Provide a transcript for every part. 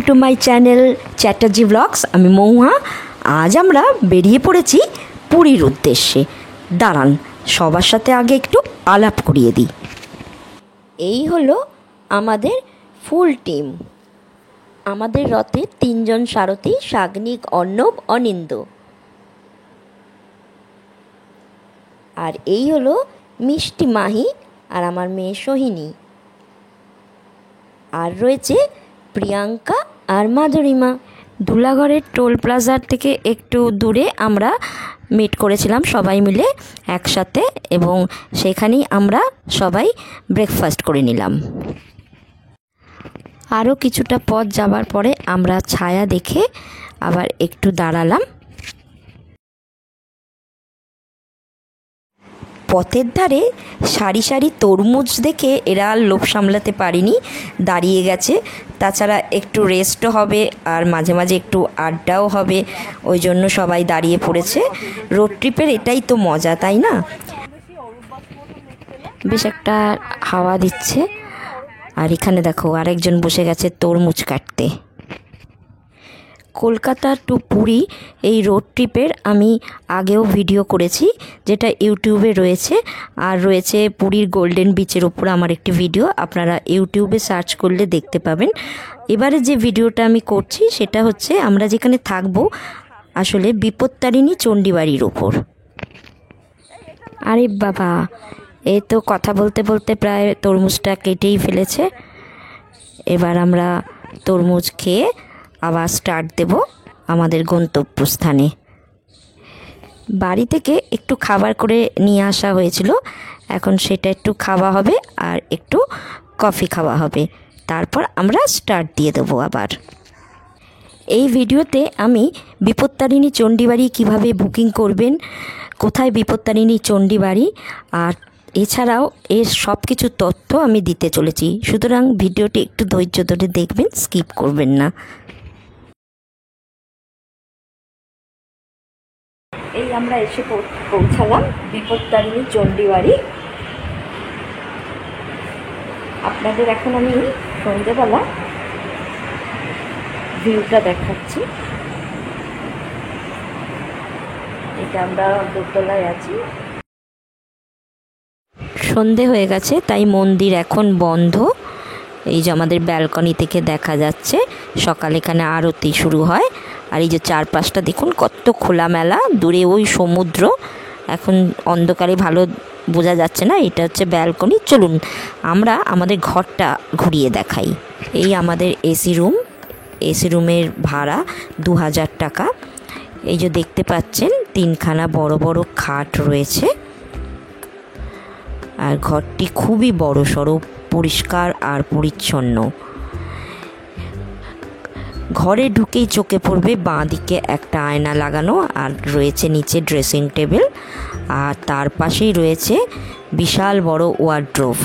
Two my channel Chatterjee blogs. আমি মৌহা। আজ আমরা বেরিয়ে পড়েছি পুরীর উদ্দেশ্যে। দাঁড়ান, সবার সাথে আগে একটু আলাপ করিয়ে দিই। এই হলো আমাদের ফুল টিম। আমাদের রথে 3 জন সারথি, সাগ্নিক, অর্ণব, অনিন্দ। আর এই হলো মিষ্টি মাহি আর আমার মেয়ে সোহিনী। আর রয়েছে প্রিয়াঙ্কা আর মাধুরিমা। ধুলাগড়ের টোল প্লাজার থেকে একটু দূরে আমরা মিট করেছিলাম সবাই মিলে একসাথে, এবং সেখানেই আমরা সবাই ব্রেকফাস্ট করে নিলাম। আরও কিছুটা পথ যাবার পরে আমরা ছায়া দেখে আবার একটু দাঁড়ালাম। পথের ধারে সারি সারি তরমুজ দেখে এরা লোভ সামলাতে পারেনি, দাঁড়িয়ে গেছে। তাছাড়া একটু রেস্টও হবে আর মাঝে মাঝে একটু আড্ডাও হবে, ওই জন্য সবাই দাঁড়িয়ে পড়েছে। রোড ট্রিপের এটাই তো মজা, তাই না? বেশ একটা হাওয়া দিচ্ছে। আর এখানে দেখো আরেকজন বসে গেছে তরমুজ কাটতে। কলকাতা টু পুরী এই রোড ট্রিপের আমি আগেও ভিডিও করেছি, যেটা ইউটিউবে রয়েছে। আর রয়েছে পুরীর গোল্ডেন বিচের ওপর আমার একটি ভিডিও, আপনারা ইউটিউবে সার্চ করলে দেখতে পাবেন। এবারে যে ভিডিওটা আমি করছি সেটা হচ্ছে আমরা যেখানে থাকবো আসলে বিপত্তারিণী চণ্ডীবাড়ির ওপর। আরে বাবা, এই তো কথা বলতে বলতে প্রায় তরমুজটা কেটেই ফেলেছে। এবার আমরা তরমুজ খেয়ে আবার স্টার্ট দেব আমাদের গন্তব্যস্থানে। বাড়ি থেকে একটু খাবার করে নিয়ে আসা হয়েছিল, এখন সেটা একটু খাওয়া হবে আর একটু কফি খাওয়া হবে, তারপর আমরা স্টার্ট দিয়ে দেবো আবার। এই ভিডিওতে আমি বিপত্তারিণী চণ্ডীবাড়ি কিভাবে বুকিং করবেন, কোথায় বিপত্তারিণী চণ্ডীবাড়ি, আর এছাড়াও এর সব কিছু তথ্য আমি দিতে চলেছি। সুতরাং ভিডিওটি একটু ধৈর্য ধরে দেখবেন, স্কিপ করবেন না। এই আমরা এসে পৌঁছালাম বিপত্তারিণী চণ্ডীবাড়ি। আপনাদের এখন আমি সন্ধ্যেবেলা ভিউটা দেখাচ্ছি। এটা আমরা দোতলায় আছি। সন্ধে হয়ে গেছে তাই মন্দির এখন বন্ধ। এই যে আমাদের ব্যালকনি থেকে দেখা যাচ্ছে সকালে এখানে আরতি শুরু হয়। আর এই যে চারপাশটা দেখুন কত খোলামেলা, দূরে ওই সমুদ্র, এখন অন্ধকারে ভালো বোঝা যাচ্ছে না। এটা হচ্ছে ব্যালকনি। চলুন আমরা আমাদের ঘরটা ঘুরিয়ে দেখাই। এই আমাদের এসি রুম। এসি রুমের ভাড়া 2000 টাকা। এই যে দেখতে পাচ্ছেন 3খানা বড় বড় খাট রয়েছে। আর ঘরটি খুবই বড় সড়ো, পরিষ্কার আর পরিচ্ছন্ন। ঘরে ঢুকেই চোখে পড়বে বাঁ দিকে একটা আয়না লাগানো, আর রয়েছে নিচে ড্রেসিং টেবিল, আর তার পাশেই রয়েছে বিশাল বড় ওয়ার্ড্রোব।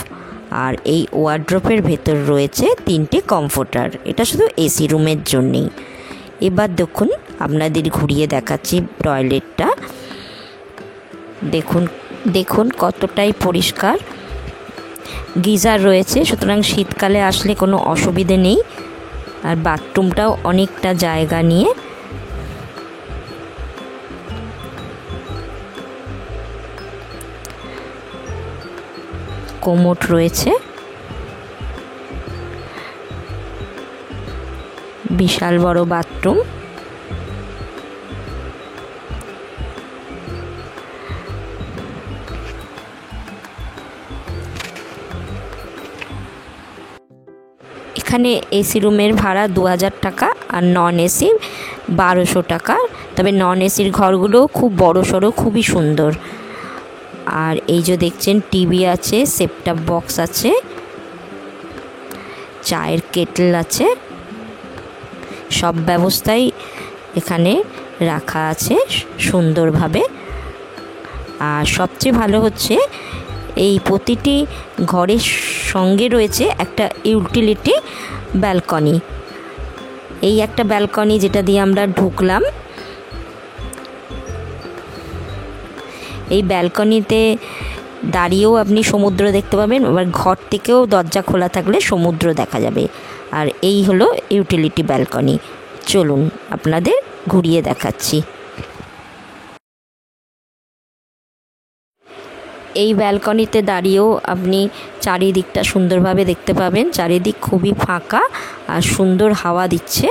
আর এই ওয়ার্ড্রোবের ভেতর রয়েছে 3টে কমফোর্টার। এটা শুধু এসি রুমের জন্যেই। এবার দেখুন আপনাদের ঘুরিয়ে দেখাচ্ছি টয়লেটটা। দেখুন দেখুন কতটাই পরিষ্কার। গিজার রয়েছে, সুতরাং শীতকালে আসলে কোনো অসুবিধে নেই। আর বাথরুমটাও অনেকটা জায়গা নিয়ে। কোমোড রয়েছে, বিশাল বড় বাথরুম। এখানে এসি রুমের ভাড়া 2000 টাকা আর নন এসি 1200 টাকা। তবে নন এসির ঘরগুলো খুব বড় সড়ো, খুবই সুন্দর। আর এই যে দেখছেন টিভি আছে, সেটটপ বক্স আছে, চায়ের কেটল আছে, সব ব্যবস্থাই এখানে রাখা আছে সুন্দরভাবে। আর সবচেয়ে ভালো হচ্ছে এই প্রতিটি ঘরের সঙ্গে রয়েছে একটা ইউটিলিটি ব্যালকনি। এই একটা ব্যালকনি যেটা দিয়ে আমরা ঢুকলাম। এই ব্যালকনিতে দাঁড়িয়েও আপনি সমুদ্র দেখতে পাবেন, আবার ঘর থেকেও দরজা খোলা থাকলে সমুদ্র দেখা যাবে। আর এই হলো ইউটিলিটি ব্যালকনি। চলুন আপনাদের ঘুরিয়ে দেখাচ্ছি। এই ব্যালকনিতে দাঁড়িয়েও আপনি চারিদিকটা সুন্দরভাবে দেখতে পাবেন। চারিদিক খুবই ফাঁকা আর সুন্দর হাওয়া দিচ্ছে।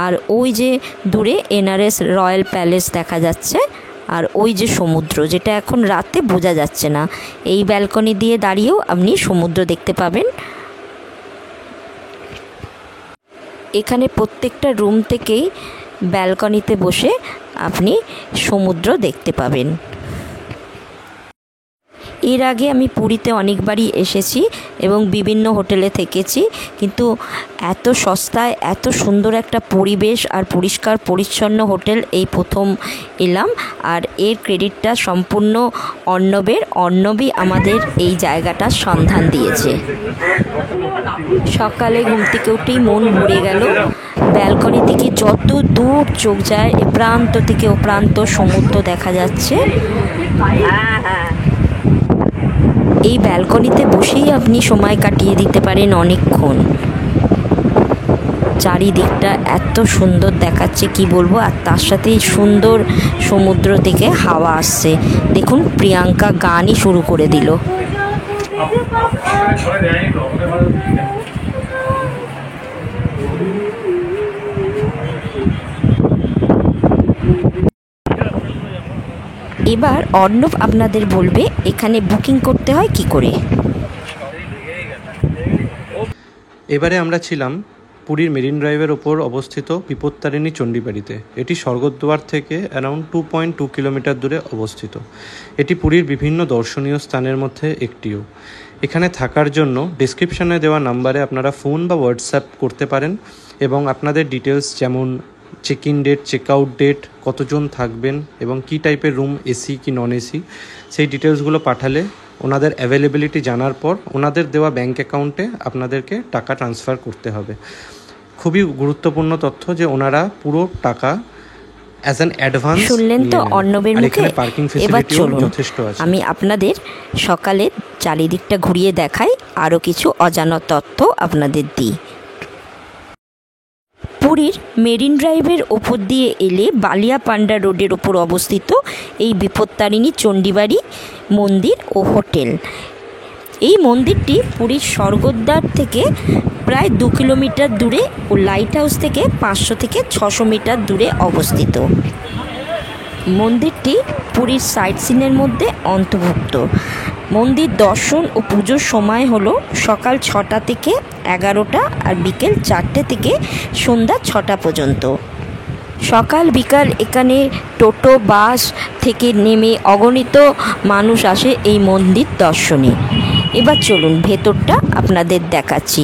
আর ওই যে দূরে এনআরএস রয়্যাল প্যালেস দেখা যাচ্ছে, আর ওই যে সমুদ্র, যেটা এখন রাতে বোঝা যাচ্ছে না। এই ব্যালকনি দিয়ে দাঁড়িয়েও আপনি সমুদ্র দেখতে পাবেন। এখানে প্রত্যেকটা রুম থেকেই ব্যালকনিতে বসে আপনি সমুদ্র দেখতে পাবেন। এর আগে আমি পুরীতে অনেকবারই এসেছি এবং বিভিন্ন হোটেলে থেকেছি, কিন্তু এত সস্তায় এত সুন্দর একটা পরিবেশ আর পরিষ্কার পরিচ্ছন্ন হোটেল এই প্রথম এলাম। আর এর ক্রেডিটটা সম্পূর্ণ অর্ণবের। অর্ণবই আমাদের এই জায়গাটার সন্ধান দিয়েছে। সকালে ঘুম থেকে উঠেই মন ভরে গেল। ব্যালকনি থেকে যত দূর চোখ যায় এ প্রান্ত থেকে ও প্রান্ত সমুদ্র দেখা যাচ্ছে। এই ব্যালকনিতে বসেই আপনি সময় কাটিয়ে দিতে পারেন অনেকক্ষণ। চারিদিকটা এত সুন্দর দেখাচ্ছে কি বলবো, আর তার সাথে সুন্দর সমুদ্র থেকে হাওয়া আসছে। দেখুন প্রিয়াঙ্কা গানই শুরু করে দিল। এবার অর্ণব আপনাদের বলবে এখানে বুকিং করতে হয় কি করে। এবারে আমরা ছিলাম পুরীর মেরিন ড্রাইভের ওপর অবস্থিত বিপত্তারিণী চণ্ডীবাড়িতে। এটি স্বর্গদ্বার থেকে অ্যারাউন্ড 2.2 কিলোমিটার দূরে অবস্থিত। এটি পুরীর বিভিন্ন দর্শনীয় স্থানের মধ্যে একটিও। এখানে থাকার জন্য ডেসক্রিপশনে দেওয়া নাম্বারে আপনারা ফোন বা হোয়াটসঅ্যাপ করতে পারেন এবং আপনাদের ডিটেলস যেমন check in date, check out date, কতজন থাকবেন এবং কী টাইপের রুম, এসি কি নন এসি, সেই ডিটেলসগুলো পাঠালে ওনাদের অ্যাভেলেবিলিটি জানার পর ওনাদের দেওয়া ব্যাঙ্ক অ্যাকাউন্টে আপনাদেরকে টাকা ট্রান্সফার করতে হবে। খুবই গুরুত্বপূর্ণ তথ্য যে ওনারা পুরো টাকা অ্যাজ অ্যান অ্যাডভান্স শুনলেন তো অর্ণবের মুখে। এবার চলুন যথেষ্ট আছে। আমি আপনাদের সকালে চারিদিকটা ঘুরিয়ে দেখাই, আরও কিছু অজানা তথ্য আপনাদের দিই। পুরীর মেরিন ড্রাইভের ওপর দিয়ে এলে বালিয়াপান্ডা রোডের ওপর অবস্থিত এই বিপত্তারিণী চণ্ডীবাড়ি মন্দির ও হোটেল। এই মন্দিরটি পুরীর স্বর্গদ্বার থেকে প্রায় 2 কিলোমিটার দূরে ও লাইট হাউস থেকে 500 থেকে 600 মিটার দূরে অবস্থিত। মন্দিরটি পুরীর সাইট সিনের মধ্যে অন্তর্ভুক্ত। মন্দির দর্শন ও পুজোর সময় হলো সকাল 6টা থেকে 11টা আর বিকেল 4টে থেকে সন্ধ্যা 6টা পর্যন্ত। সকাল বিকাল এখানে টোটো বাস থেকে নেমে অগণিত মানুষ আসে এই মন্দির দর্শনে। এবার চলুন ভেতরটা আপনাদের দেখাচ্ছি।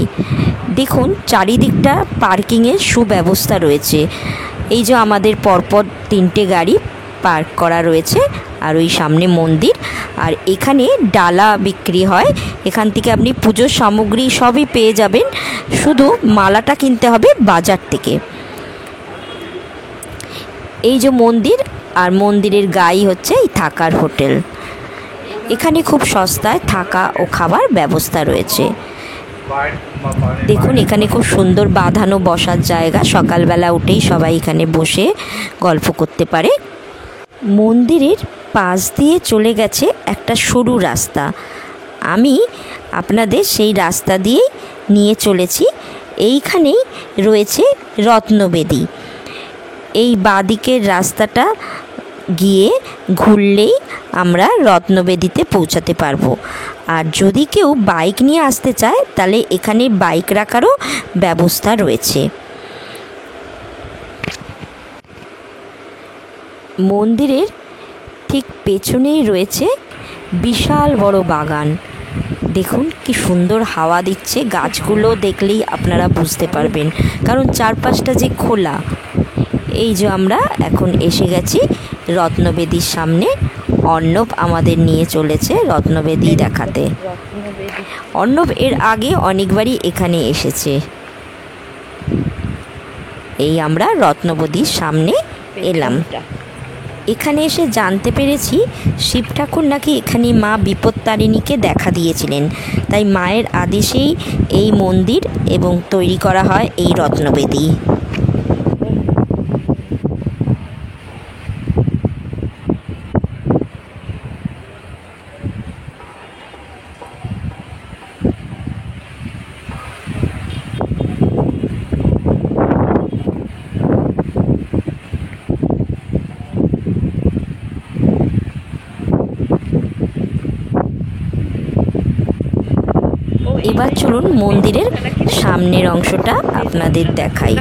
দেখুন চারিদিকটা পার্কিংয়ের সুব্যবস্থা রয়েছে। এই যে আমাদের পরপর 3টে গাড়ি পার্ক করা রয়েছে, আর ওই সামনে মন্দির। আর এখানে ডালা বিক্রি হয়। এখান থেকে আপনি পুজোর সামগ্রী সবই পেয়ে যাবেন, শুধু মালাটা কিনতে হবে বাজার থেকে। এই যে মন্দির, আর মন্দিরের গায়ে হচ্ছে এই থাকার হোটেল। এখানে খুব সস্তায় থাকা ও খাবার ব্যবস্থা রয়েছে। দেখুন এখানে খুব সুন্দর বাঁধানো বসার জায়গা। সকালবেলা উঠেই সবাই এখানে বসে গল্প করতে পারে। মন্দিরের পাশ দিয়ে চলে গেছে একটা সরু রাস্তা। আমি আপনাদের সেই রাস্তা দিয়েই নিয়ে চলেছি। এইখানেই রয়েছে রত্নবেদী। এই বাঁদিকের রাস্তাটা গিয়ে ঘুরলেই আমরা রত্নবেদীতে পৌঁছাতে পারবো। আর যদি কেউ বাইক নিয়ে আসতে চায় তাহলে এখানে বাইক রাখারও ব্যবস্থা রয়েছে। মন্দিরের ঠিক পেছনেই রয়েছে বিশাল বড় বাগান। দেখুন কি সুন্দর হাওয়া দিচ্ছে। গাছগুলো দেখলেই আপনারা বুঝতে পারবেন, কারণ চারপাশটা যে খোলা। এই যে আমরা এখন এসে গেছি রত্নবেদীর সামনে। অর্ণব আমাদের নিয়ে চলেছে রত্নবেদী দেখাতে। অর্ণব এর আগে অনেকবারই এখানে এসেছে। এই আমরা রত্নবেদীর সামনে এলাম। এখানে এসে জানতে পেরেছি শিব ঠাকুর নাকি এখানে মা বিপত্তারিণীকে দেখা দিয়েছিলেন, তাই মায়ের আদেশেই এই মন্দির এবং তৈরি করা হয় এই রত্নবেদী। এবার চলুন মন্দিরের সামনের অংশটা আপনাদের দেখাই।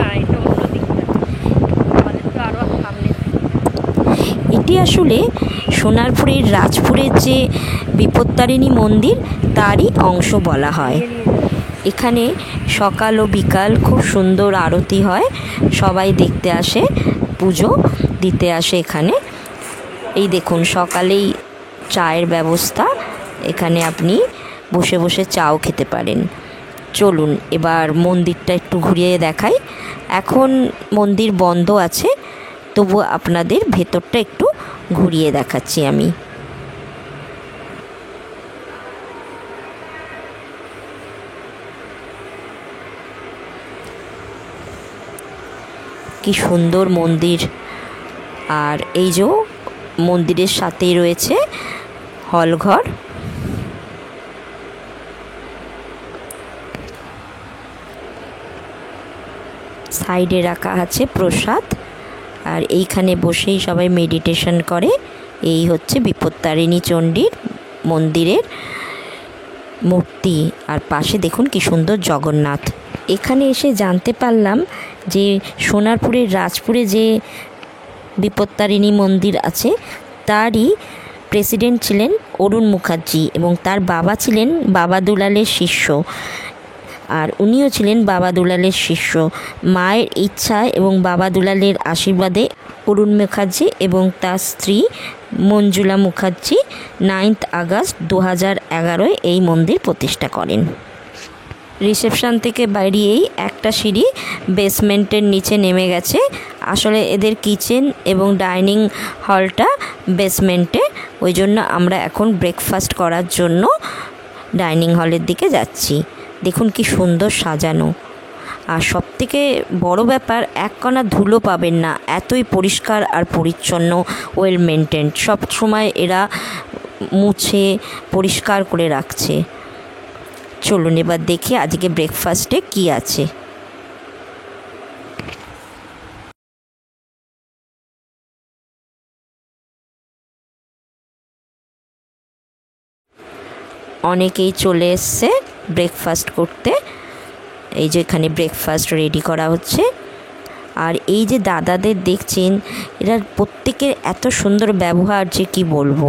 এটি আসলে সোনারপুরের রাজপুরের যে বিপত্তারিণী মন্দির তারই অংশ বলা হয়। এখানে সকাল ও বিকাল খুব সুন্দর আরতি হয়, সবাই দেখতে আসে, পুজো দিতে আসে এখানে। এই দেখুন সকালেই চায়ের ব্যবস্থা, এখানে আপনি বসে বসে চাও খেতে পারেন। চলুন এবার মন্দিরটা একটু ঘুরিয়ে দেখাই। এখন মন্দির বন্ধ আছে, তবু আপনাদের ভেতরটা একটু ঘুরিয়ে দেখাচ্ছি আমি। কি সুন্দর মন্দির। আর এই যে মন্দিরের সাথেই রয়েছে হলঘর। সাইডে রাখা আছে প্রসাদ, আর এইখানে বসেই সবাই মেডিটেশন করে। এই হচ্ছে বিপত্তারিণী চণ্ডীর মন্দিরের মূর্তি, আর পাশে দেখুন কি সুন্দর জগন্নাথ। এখানে এসে জানতে পারলাম যে সোনারপুরের রাজপুরে যে বিপত্তারিণী মন্দির আছে তারই প্রেসিডেন্ট ছিলেন অরুণ মুখার্জি, এবং তার বাবা ছিলেন বাবা দুলালের শিষ্য, আর উনিও ছিলেন বাবা দুলালের শিষ্য। মায়ের ইচ্ছা এবং বাবা দুলালের আশীর্বাদে অরুণ মুখার্জি এবং তার স্ত্রী মঞ্জুলা মুখার্জি 9 আগস্ট 2011 এই মন্দির প্রতিষ্ঠা করেন। রিসেপশন থেকে বেরিয়েই একটা সিঁড়ি বেসমেন্টের নিচে নেমে গেছে। আসলে এদের কিচেন এবং ডাইনিং হলটা বেসমেন্টে, ওই জন্য আমরা এখন ব্রেকফাস্ট করার জন্য ডাইনিং হলের দিকে যাচ্ছি। দেখুন কি সুন্দর সাজানো, আর সবথেকে বড় ব্যাপার এক কণা ধুলো পাবেন না, এতই পরিষ্কার আর পরিচ্ছন্ন, ওয়েল মেনটেন্ড। সব সময় এরা মুছে পরিষ্কার করে রাখছে। চলুন এবার দেখি আজকে ব্রেকফাস্টে কি আছে। অনেকেই চলে এসছে ব্রেকফাস্ট করতে। এই যে এখানে ব্রেকফাস্ট রেডি করা হচ্ছে। আর এই যে দাদাদের দেখছেন, এরা প্রত্যেকের এত সুন্দর ব্যবহার যে কি বলবো।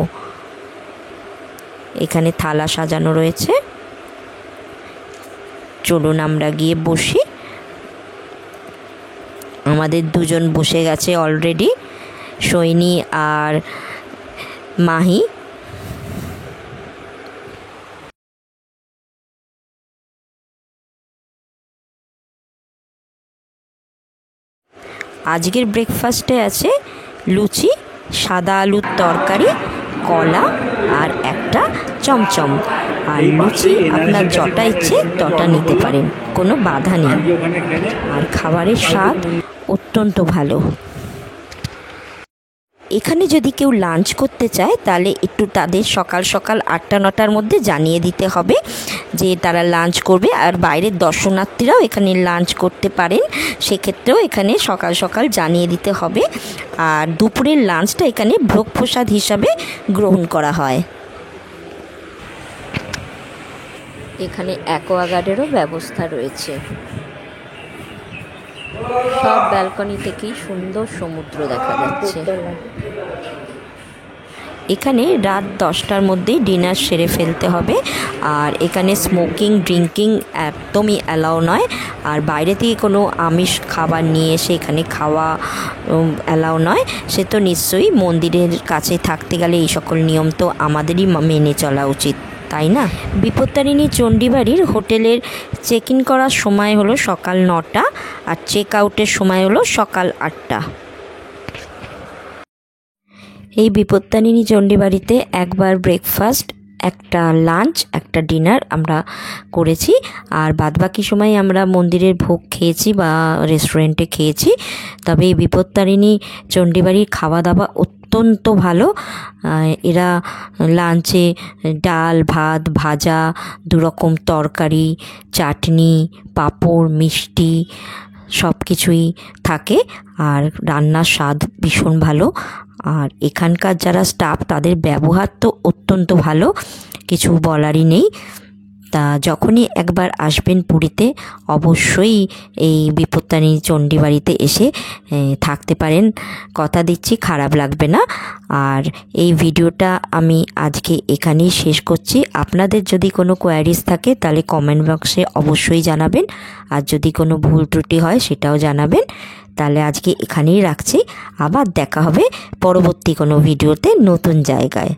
এখানে থালা সাজানো রয়েছে, চলুন আমরা গিয়ে বসি। আমাদের দুজন বসে গেছে অলরেডি, সৈনী আর মাহি। আজকের ব্রেকফাস্টে আছে লুচি, সাদা আলুর তরকারি, কলা আর একটা চমচম। আর লুচি আপনার যটা ইচ্ছে তটা নিতে পারেন, কোনো বাধা নেই। আর খাবারের স্বাদ অত্যন্ত ভালো। এখানে যদি কেউ লাঞ্চ করতে চায় তাহলে একটু তাদের সকাল সকাল 8টা-9টার মধ্যে জানিয়ে দিতে হবে যে তারা লাঞ্চ করবে। আর বাইরের দর্শনার্থীরাও এখানে লাঞ্চ করতে পারেন, সেক্ষেত্রেও এখানে সকাল সকাল জানিয়ে দিতে হবে। আর দুপুরের লাঞ্চটা এখানে ভোগ প্রসাদ হিসাবে গ্রহণ করা হয়। এখানে অ্যাকোয়াগার্ডেরও ব্যবস্থা রয়েছে। সব ব্যালকনি থেকেই সুন্দর সমুদ্র দেখা যাচ্ছে। এখানে রাত 10টার মধ্যেই ডিনার সেরে ফেলতে হবে। আর এখানে স্মোকিং ড্রিঙ্কিং একদমই অ্যালাউ নয়। আর বাইরে থেকে কোনো আমিষ খাবার নিয়ে এসে এখানে খাওয়া অ্যালাউ নয়। সে তো নিশ্চয়ই মন্দিরের কাছে থাকতে গেলে এই সকল নিয়ম তো আমাদেরই মেনে চলা উচিত, তাই না? বিপত্তারিণী চণ্ডীবাড়ির হোটেলের চেক ইন করার সময় হলো সকাল 9টা, আর চেক আউটের সময় হলো সকাল 8টা। এই বিপত্তারিণী চণ্ডীবাড়িতে একবার ব্রেকফাস্ট, একটা লাঞ্চ, একটা ডিনার আমরা করেছি, আর বাদবাকি সময় আমরা মন্দিরের ভোগ খেয়েছি বা রেস্টুরেন্টে খেয়েছি। তবে এই বিপত্তারিণী চণ্ডীবাড়ির খাওয়া দাওয়া অত্যন্ত ভালো। এরা লাঞ্চে ডাল, ভাত, ভাজা, 2 রকম তরকারি, চাটনি, পাঁপড়, মিষ্টি সব কিছুই থাকে, আর রান্নার স্বাদ ভীষণ ভালো। আর এখানকার যারা স্টাফ, তাদের ব্যবহার তো অত্যন্ত ভালো, কিছু বলারই নেই। তা যখনই একবার আসবেন পুরীতে, অবশ্যই এই বিপত্তারিণী চণ্ডীবাড়িতে এসে থাকতে পারেন, কথা দিচ্ছি খারাপ লাগবে না। আর এই ভিডিওটা আমি আজকে এখানেই শেষ করছি। আপনাদের যদি কোনো কোয়ারিজ থাকে তাহলে কমেন্ট বক্সে অবশ্যই জানাবেন, আর যদি কোনো ভুল ত্রুটি হয় সেটাও জানাবেন। তাহলে আজকে এখানেই রাখছি, আবার দেখা হবে পরবর্তী কোনো ভিডিওতে নতুন জায়গায়।